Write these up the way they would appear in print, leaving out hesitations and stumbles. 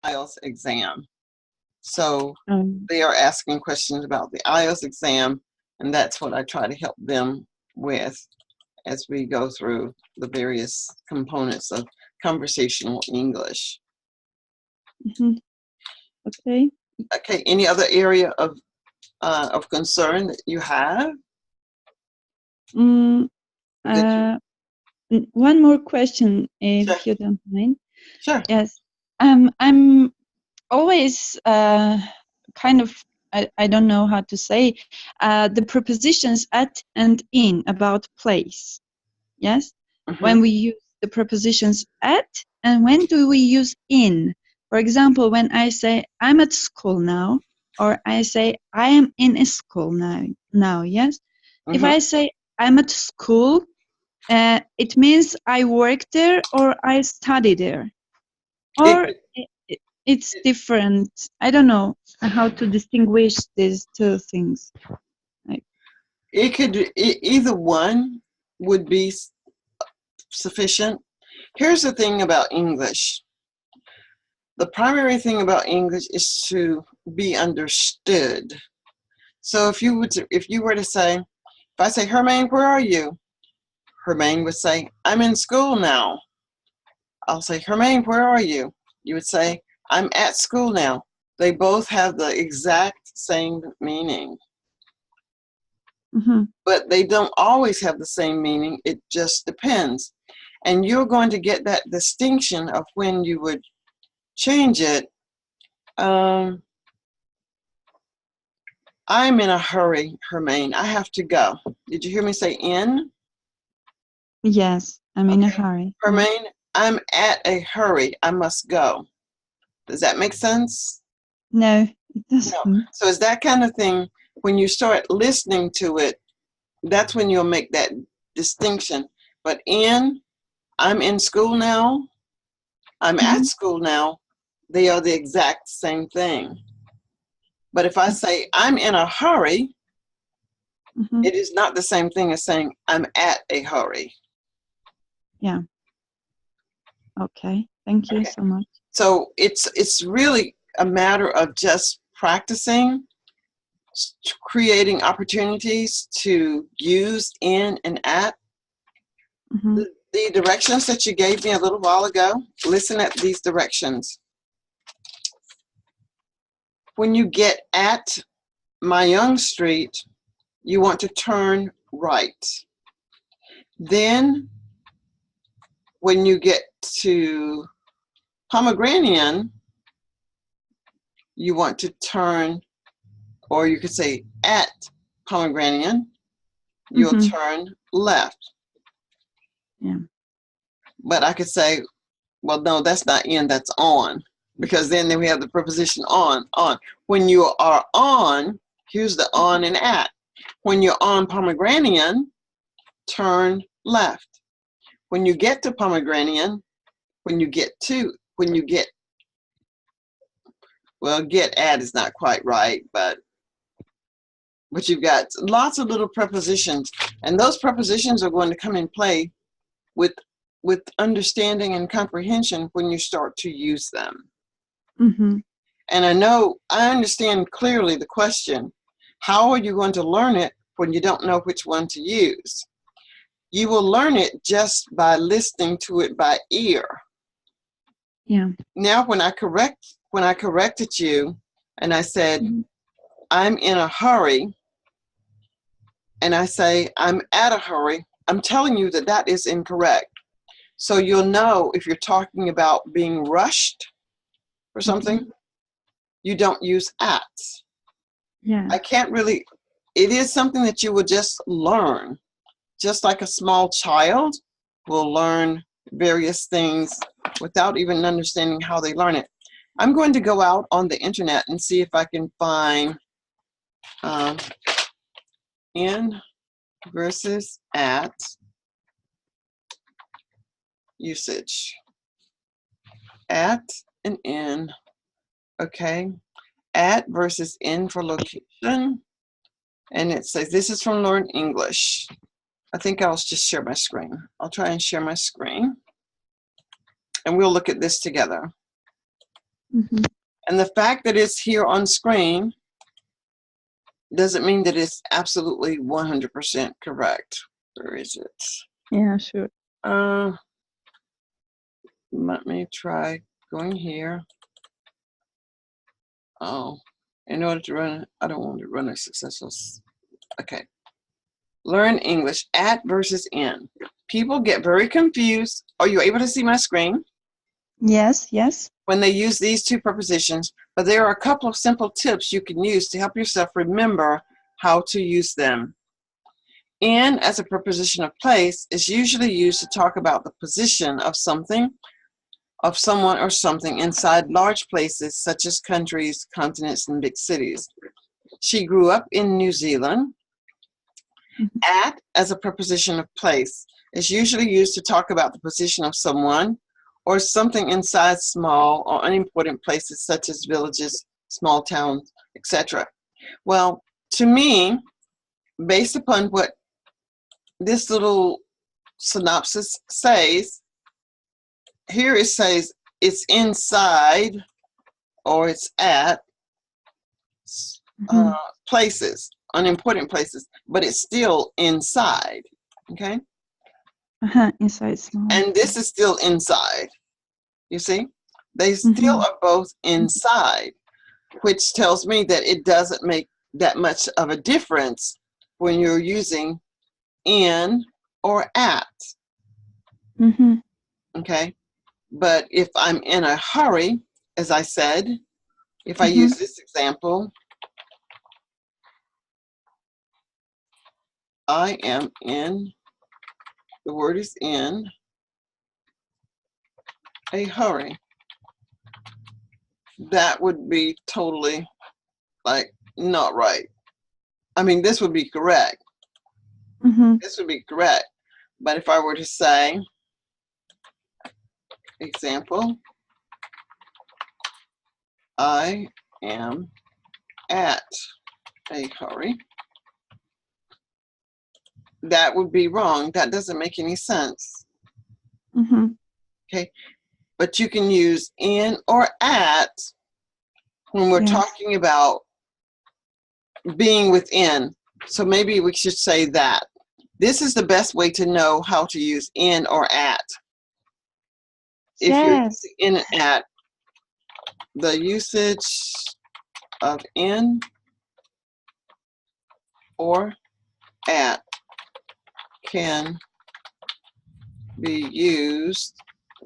IELTS exam. So Um, they are asking questions about the IELTS exam, and that's what I try to help them with as we go through the various components of conversational English. mhm. Okay. Okay, any other area of concern that you have? Mm, That you, one more question, sure, if you don't mind. sure. Yes. I'm always kind of, I don't know how to say, the prepositions at and in about place. Yes? Mm-hmm, When we use the prepositions at, and when do we use in? For example, when I say I'm at school now, or I say I am in a school now, yes? If mm-hmm. I say I'm at school, it means I work there or I study there. It, Or it's different. I don't know how to distinguish these two things. Like, it could, either one would be sufficient. Here's the thing about English. The primary thing about English is to be understood. So if you were to say, if I say, Hermaine, where are you? Hermaine would say, I'm in school now. I'll say, Hermaine, where are you? You would say, I'm at school now. They both have the exact same meaning, mm-hmm, but they don't always have the same meaning. It just depends. And you're going to get that distinction of when you would change it. I'm in a hurry, Hermaine. I have to go. Did you hear me say in? yes, I'm in a Okay. hurry. Yeah. Hermaine, I'm at a hurry. I must go. Does that make sense? No, it No. doesn't. So it's that kind of thing. When you start listening to it, that's when you'll make that distinction. But I'm in school now, I'm at Mm-hmm, school now, they are the exact same thing. But if I say I'm in a hurry, mm-hmm. it is not the same thing as saying I'm at a hurry. Yeah. Okay. Thank you Okay. so much. So it's really a matter of just practicing, creating opportunities to use in and at. Mm-hmm, The directions that you gave me a little while ago, listen at these directions. When you get at my young street, you want to turn right. Then when you get to Pomegranate, you want to turn, or you could say at Pomegranate, you'll mm-hmm. turn left. Yeah. But I could say, well, no, that's not in, that's on. Because then we have the preposition on. When you are on, here's the on and at. When you're on Pomegranate, turn left. When you get to Pomegranate, well, get at is not quite right, but you've got lots of little prepositions, and those prepositions are going to come in play with understanding and comprehension when you start to use them. Mm-hmm. And I understand clearly the question, how are you going to learn it when you don't know which one to use? You will learn it just by listening to it by ear. Yeah. Now, when I corrected you and I said, Mm-hmm. I'm in a hurry, and I say, I'm at a hurry, I'm telling you that that is incorrect. So you'll know if you're talking about being rushed or Mm-hmm. something, you don't use at. Yeah. I can't really, it is something that you will just learn. Just like a small child will learn various things without even understanding how they learn it. I'm going to go out on the internet and see if I can find in versus at usage. At and in, okay. At versus in for location. And it says, this is from Learn English. I think I'll just share my screen. I'll try and share my screen. And we'll look at this together. Mm-hmm. And the fact that it's here on screen doesn't mean that it's absolutely 100% correct. Where is it? Yeah, sure. Let me try going here. Oh, in order to run, I don't want to run a successful. Okay. Learn English, at versus in. People get very confused. Are you able to see my screen? Yes, yes. When they use these two prepositions, but there are a couple of simple tips you can use to help yourself remember how to use them. In, as a preposition of place, is usually used to talk about the position of something, of someone or something inside large places such as countries, continents, and big cities. She grew up in New Zealand. Mhm. At, as a preposition of place, is usually used to talk about the position of someone or something inside small or unimportant places such as villages, small towns, etc. Well, to me, based upon what this little synopsis says, here it says it's inside or it's at Mhm. places, unimportant places, but it's still inside, okay? Inside small. And this is still inside, you see? They still Mhm. are both inside, which tells me that it doesn't make that much of a difference when you're using in or at, Mhm. okay? But if I'm in a hurry, as I said, if I Mhm. use this example, I am in, the word is in a hurry. That would be totally like not right. I mean, this would be correct. Mhm. This would be correct. But if I were to say, example, I am at a hurry, that would be wrong. That doesn't make any sense. Mhm. Okay. But you can use in or at when we're Yes. talking about being within. So maybe we should say that. This is the best way to know how to use in or at. If you're Yes. using in and at, the usage of in or at can be used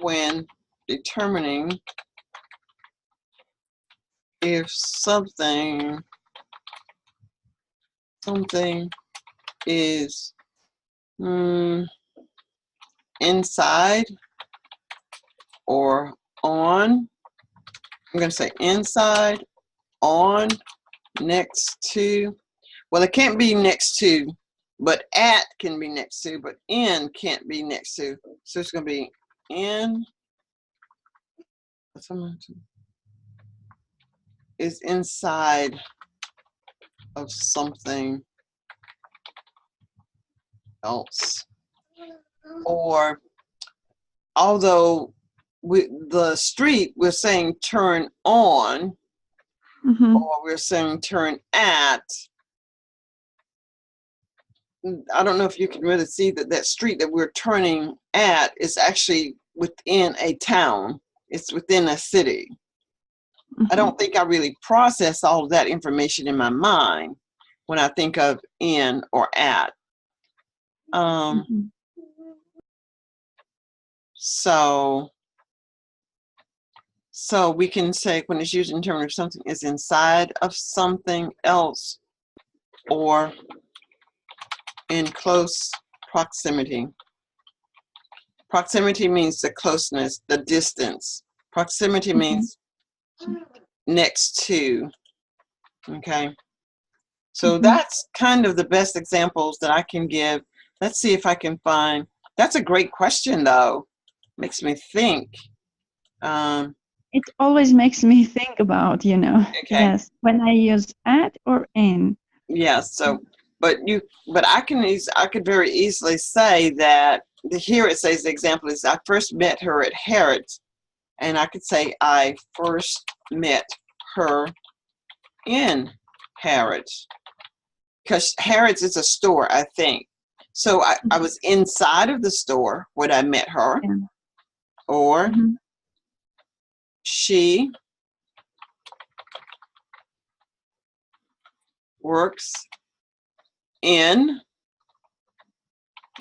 when determining if something is inside or on. I'm going to say inside, on, next to. Well, it can't be next to, but at can be next to, but in can't be next to. So it's going to be in is inside of something else. Or although the street we're saying turn on, Mhm. or we're saying turn at, I don't know if you can really see that that street that we're turning at is actually within a town. It's within a city. I Mhm. don't think I really process all of that information in my mind when I think of in or at. Mhm. So we can say when it's used in terms of something is inside of something else or in close proximity. Proximity means the closeness, the distance. Proximity Mhm. means next to, okay? So Mhm. that's kind of the best examples that I can give. Let's see if I can find, that's a great question though. Makes me think. It always makes me think about, Okay, yes, when I use at or in. yeah, so, but I could very easily say that, here it says the example is, I first met her at Harrods And I could say I first met her in Harrods. Because Harrods is a store, I think. So I was inside of the store when I met her. Yeah. Or she works in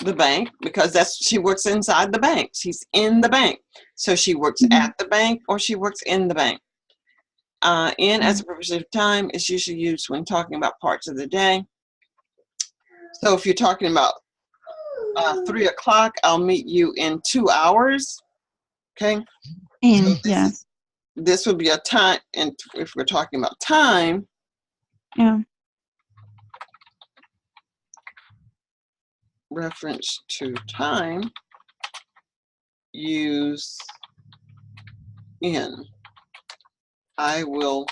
the bank, because she works inside the bank. She's in the bank. So she works at the bank or she works in the bank. In as a preposition of time is usually used when talking about parts of the day. So if you're talking about 3 o'clock, I'll meet you in 2 hours. Okay. In, so yes. This would be a time, and if we're talking about time, Yeah. reference to time, use in. I will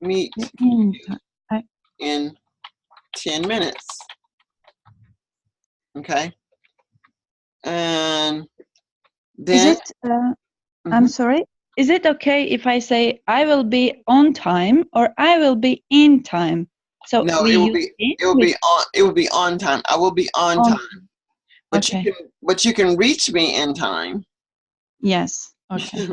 meet you in 10 minutes. Okay. And then is it I'm sorry, is it okay if I say I will be on time or I will be in time? So no, we it will use be on time. I will be on time. But okay. you can reach me in time. Yes. Okay.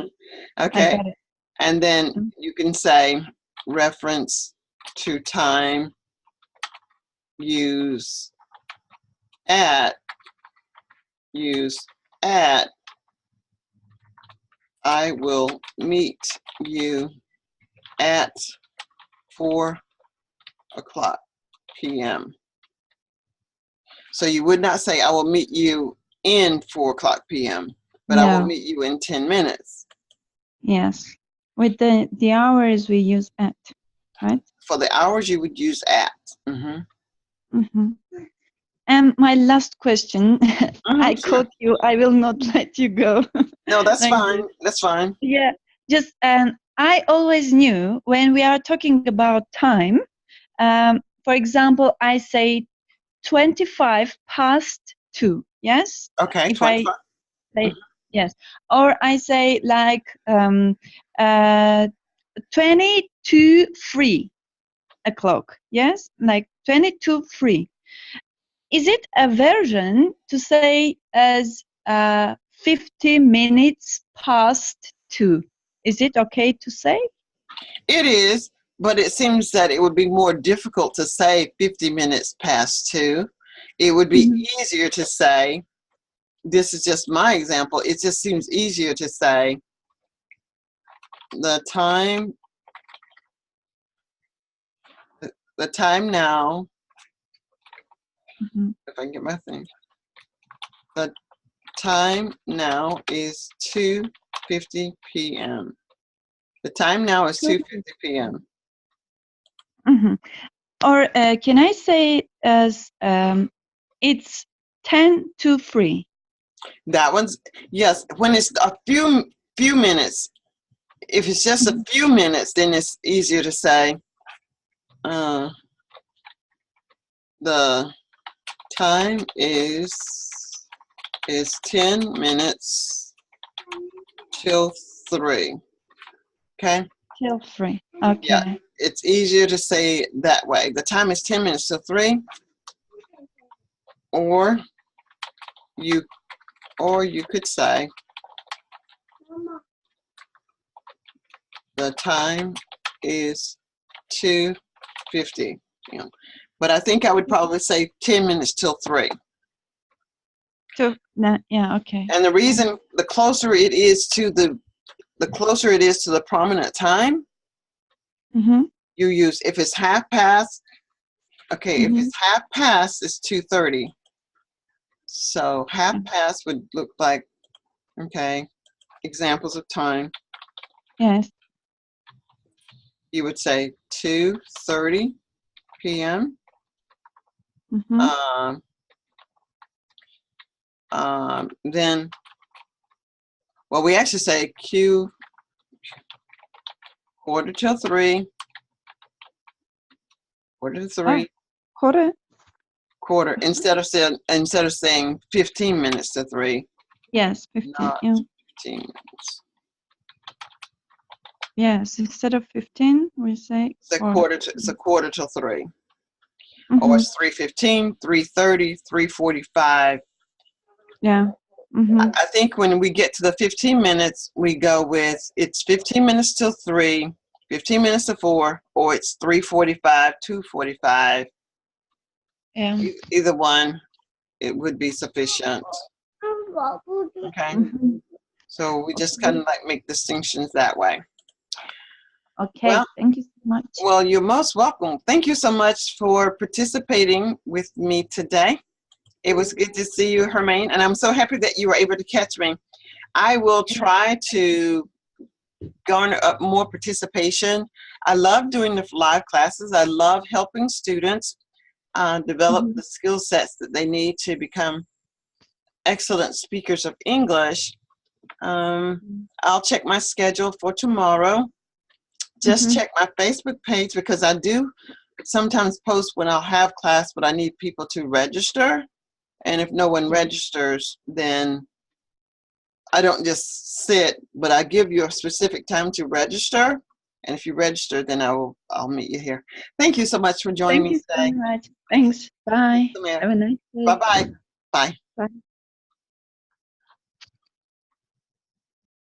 Okay. I got it. And then you can say reference to time, use at, I will meet you at 4 o'clock p.m. So you would not say I will meet you in 4 o'clock p.m., but I will meet you in 10 minutes. Yes. With the hours we use at, right? For the hours you would use at. And my last question, I caught you. I will not let you go. No, that's fine. That's fine. Yeah, just I always knew when we are talking about time. For example, I say 25 past 2. Yes. Okay. If 25. I say yes, or I say like 22 3 o'clock. Yes, like 22 3. Is it a version to say as 50 minutes past 2? Is it okay to say? It is, but it seems that it would be more difficult to say 50 minutes past 2. It would be easier to say, this is just my example, it just seems easier to say the time now, if I can get my thing, the time now is 2:50 p.m. The time now is 2:50 p.m. Or can I say as it's 10 to 3? That one's, yes, when it's a few minutes, if it's just a few minutes, then it's easier to say the time is 10 minutes till 3. Okay? Till 3. Okay. Yeah, it's easier to say that way. The time is 10 minutes till 3. Or you could say the time is 2:50 p.m. But I think I would probably say 10 minutes till 3. Yeah, okay. And the reason, the closer it is to the prominent time, you use, if it's half past, okay, if it's half past, it's 2:30. So half past would look like, okay, examples of time. Yes. You would say 2:30 p.m. Then, well, we actually say Q 2:45, 3:45. Quarter, instead of saying 15 minutes to 3. Yes, 15. Not Yeah. 15 minutes. Yes, instead of 15, we say It's a quarter to 3. Or it's 3:15, 3:30, 3:45. Yeah. I think when we get to the 15 minutes, we go with it's 15 minutes till 3, 15 minutes to 4, or it's 3:45, 2:45. Yeah. Either one, it would be sufficient. Okay. So we just kind of like make distinctions that way. Okay. Thank you so much. Well, you're most welcome. Thank you so much for participating with me today. It was good to see you, Hermaine, and I'm so happy that you were able to catch me. I will try to garner up more participation. I love doing the live classes. I love helping students develop the skill sets that they need to become excellent speakers of English. I'll check my schedule for tomorrow. Just check my Facebook page because I do sometimes post when I'll have class, but I need people to register. And if no one registers, then I don't just sit, but I give you a specific time to register. And if you register, then I'll meet you here. Thank you so much for joining me today. Thank you so much. Thanks. Bye. Have a nice day. Bye-bye. Bye. Bye.